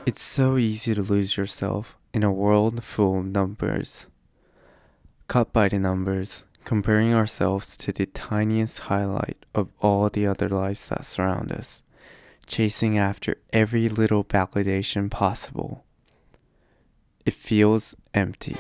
It's so easy to lose yourself in a world full of numbers. Caught by the numbers, comparing ourselves to the tiniest highlight of all the other lives that surround us, chasing after every little validation possible. It feels empty.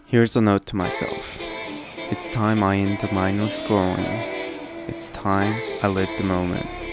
Here's a note to myself. It's time I end the mindless scrolling. It's time I live the moment.